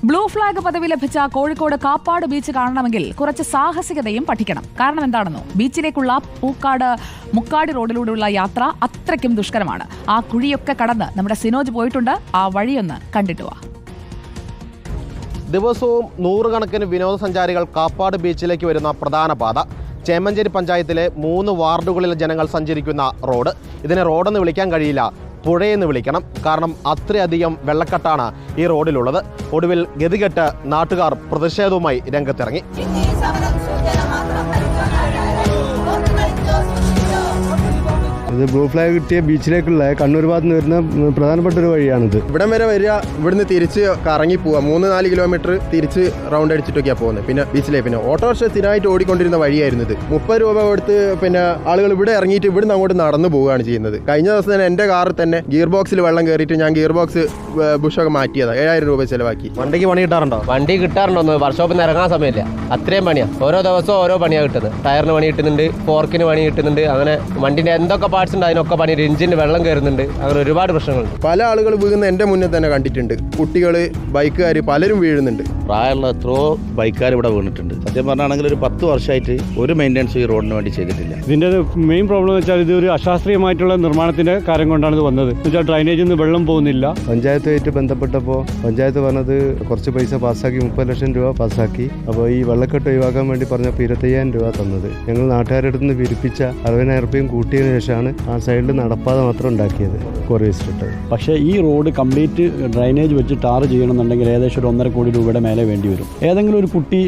Blue flag പദവി ലഭിച്ച Kozhikode Kappad beach കാണണമെങ്കിൽ കുറച്ച് സാഹസികതയും പഠിക്കണം. കാരണം എന്താണെന്നോ, ബീച്ചിലേക്കുള്ള മുക്കാടി റോഡിലൂടെയുള്ള യാത്ര അത്രയ്ക്കും ദുഷ്കരമാണ്. ആ കുഴിയൊക്കെ കടന്ന് നമ്മുടെ സിനോജ് പോയിട്ടുണ്ട്. ആ വഴിയൊന്ന് കണ്ടിട്ടു വാ. ദിവസവും നൂറുകണക്കിന് വിനോദസഞ്ചാരികൾ കാപ്പാട് ബീച്ചിലേക്ക് വരുന്ന പ്രധാന പാത. ചേമഞ്ചേരി പഞ്ചായത്തിലെ 3 വാർഡുകളിലെ ജനങ്ങൾ സഞ്ചരിക്കുന്ന റോഡ്. ഇതിനെ റോഡെന്ന് വിളിക്കാൻ കഴിയില്ല, പുഴയെന്ന് വിളിക്കണം. കാരണം അത്രയധികം വെള്ളക്കെട്ടാണ് ഈ റോഡിലുള്ളത്. ഒടുവിൽ ഗതികെട്ട് നാട്ടുകാർ പ്രതിഷേധവുമായി രംഗത്തിറങ്ങി. ഇത് ബ്ലൂ ഫ്ലാഗ് കിട്ടിയ ബീച്ചിലേക്കുള്ള കണ്ണൂർ ഭാഗത്ത് നിന്ന് വരുന്ന പ്രധാനപ്പെട്ട ഒരു വഴിയാണിത്. ഇവിടം വരെ വരിക, ഇവിടുന്ന് തിരിച്ച് കറങ്ങി പോവുക. 3-4 കിലോമീറ്റർ തിരിച്ച് റൗണ്ട് അടിച്ചിട്ടൊക്കെയാണ് പോകുന്നത്. പിന്നെ ബീച്ചിലേക്ക് പിന്നെ ഓട്ടോറിക്ഷ സ്ഥിരമായിട്ട് ഓടിക്കൊണ്ടിരുന്ന വഴിയായിരുന്നു ഇത്. 30 രൂപ കൊടുത്ത് പിന്നെ ആളുകൾ ഇവിടെ ഇറങ്ങിയിട്ട് ഇവിടുന്ന് അങ്ങോട്ട് നടന്നു പോവുകയാണ് ചെയ്യുന്നത്. കഴിഞ്ഞ ദിവസം തന്നെ എൻ്റെ കാറിൽ തന്നെ ഗിയർ ബോക്സിൽ വെള്ളം കയറിയിട്ട് ഞാൻ ഗിയർ ബോക്സ് ബുഷൊക്കെ മാറ്റിയതാണ്. 7000 രൂപ ചിലവാക്കി. വണ്ടിക്ക് പണി കിട്ടാറുണ്ടോ? വണ്ടി കിട്ടാറുണ്ടോ? വർക്ക്ഷോപ്പിൽ നിന്ന് ഇറങ്ങാൻ സമയമില്ല. അത്രയും പണിയാണ്. ഓരോ ദിവസവും ഓരോ പണിയാണ് കിട്ടുന്നത്. ടയറിന് പണി കിട്ടുന്നുണ്ട്, ഫോർക്കിന് പണി കിട്ടുന്നുണ്ട്. അങ്ങനെ വണ്ടിൻ്റെ എന്തൊക്കെ പാർട്സ് ഉണ്ട് അതിനൊക്കെ പണി. എഞ്ചിന് വെള്ളം കയറുന്നുണ്ട്. അങ്ങനെ ഒരുപാട് പ്രശ്നങ്ങളുണ്ട്. പല ആളുകൾ വീഴുന്ന എൻ്റെ മുന്നിൽ തന്നെ കണ്ടിട്ടുണ്ട്. കുട്ടികൾ, ബൈക്കുകാർ പലരും വീഴുന്നുണ്ട്. പ്രായമുള്ള എത്രയോ ബൈക്കുകാർ ഇവിടെ വീണിട്ടുണ്ട്. സത്യം പറഞ്ഞാണെങ്കിൽ ഒരു 10 വർഷമായിട്ട് ഒരു മെയിൻ്റെനൻസ് ഈ റോഡിന് വേണ്ടി ചെയ്തിട്ടില്ല. ഇതിൻ്റെ മെയിൻ പ്രോബ്ലം എന്ന് വെച്ചാൽ ഇതൊരു അശാസ്ത്രീയമായിട്ടുള്ള നിർമ്മാണത്തിന്റെ കാര്യം കൊണ്ടാണ് ഇത് വന്നത്. എന്ന് വെച്ചാൽ ഡ്രൈനേജിൽ നിന്ന് വെള്ളം പോകുന്നില്ല. പഞ്ചായത്തുമായിട്ട് ബന്ധപ്പെട്ടപ്പോൾ പഞ്ചായത്ത് പറഞ്ഞത് കുറച്ച് പൈസ പാസ്സാക്കി, 30 ലക്ഷം രൂപ പാസ്സാക്കി. അപ്പോൾ ഈ വെള്ളക്കെട്ട് ഒഴിവാക്കാൻ വേണ്ടി പറഞ്ഞപ്പോൾ 25,000 രൂപ തന്നത്. ഞങ്ങൾ നാട്ടുകാരുടെ നിന്ന് പിരിപ്പിച്ച 60,000 രൂപയും കൂട്ടിയതിനു ശേഷമാണ് ആ സൈഡിൽ നടപ്പാതെ മാത്രം ഉണ്ടാക്കിയത്, ക്വാറി വെച്ചിട്ട്. പക്ഷേ ഈ റോഡ് കംപ്ലീറ്റ് ഡ്രൈനേജ് വെച്ച് ടാർ ചെയ്യണമെന്നുണ്ടെങ്കിൽ ഏകദേശം ഒരു 1.5 കോടി രൂപയുടെ മേലെ വേണ്ടി വരും. ഏതെങ്കിലും ഒരു കുട്ടി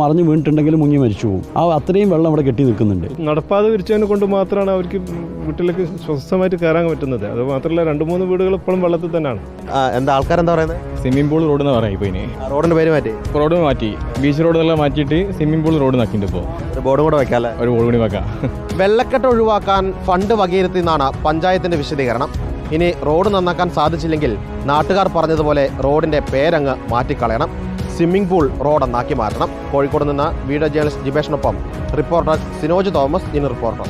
മറിഞ്ഞു വീണിട്ടുണ്ടെങ്കിൽ മുങ്ങി മരിച്ചു പോകും. അത്രയും വെള്ളം അവിടെ കെട്ടി നിൽക്കുന്നുണ്ട്. നടപ്പാതെ വിരിച്ചതിനെ കൊണ്ട് മാത്രമാണ് അവർക്ക് വീട്ടിലേക്ക് സ്വസ്ഥമായിട്ട് കയറാൻ പറ്റുന്നത്. അത് മാത്രമല്ല 2-3 വീടുകൾ ഇപ്പോഴും വെള്ളത്തിൽ തന്നെയാണ്. എന്താ ആൾക്കാരെന്താ പറയുന്നത്? സ്വിമ്മിംഗ് പൂൾ റോഡ് എന്ന് പറയാം. ഇപ്പോൾ ഇനി റോഡിന്റെ പേര് മാറ്റി, റോഡ് മാറ്റി, ബീച്ച് റോഡെല്ലാം മാറ്റിയിട്ട് സ്വിമ്മിംഗ് പൂൾ റോഡ് നാക്കിണ്ട്. ഇപ്പോൾ ഒരു ബോർഡും കൂടെ വെക്കാം. ഒരു ബോർഡ് കൂടി വെക്കാം. വെള്ളക്കെട്ട് ഒഴിവാക്കാൻ ഫണ്ട് വകയിരുത്തിയെന്നാണ് പഞ്ചായത്തിന്റെ വിശദീകരണം. ഇനി റോഡ് നന്നാക്കാൻ സാധിച്ചില്ലെങ്കിൽ നാട്ടുകാർ പറഞ്ഞതുപോലെ റോഡിന്റെ പേരങ്ങ് മാറ്റിക്കളയണം. സ്വിമ്മിംഗ് പൂൾ റോഡെന്നാക്കി മാറ്റണം. കോഴിക്കോട് നിന്ന് വീഡിയോ ജേർണലിസ്റ്റ് ജിബേഷിനൊപ്പം reporter Sinoj Thomas, in reporter.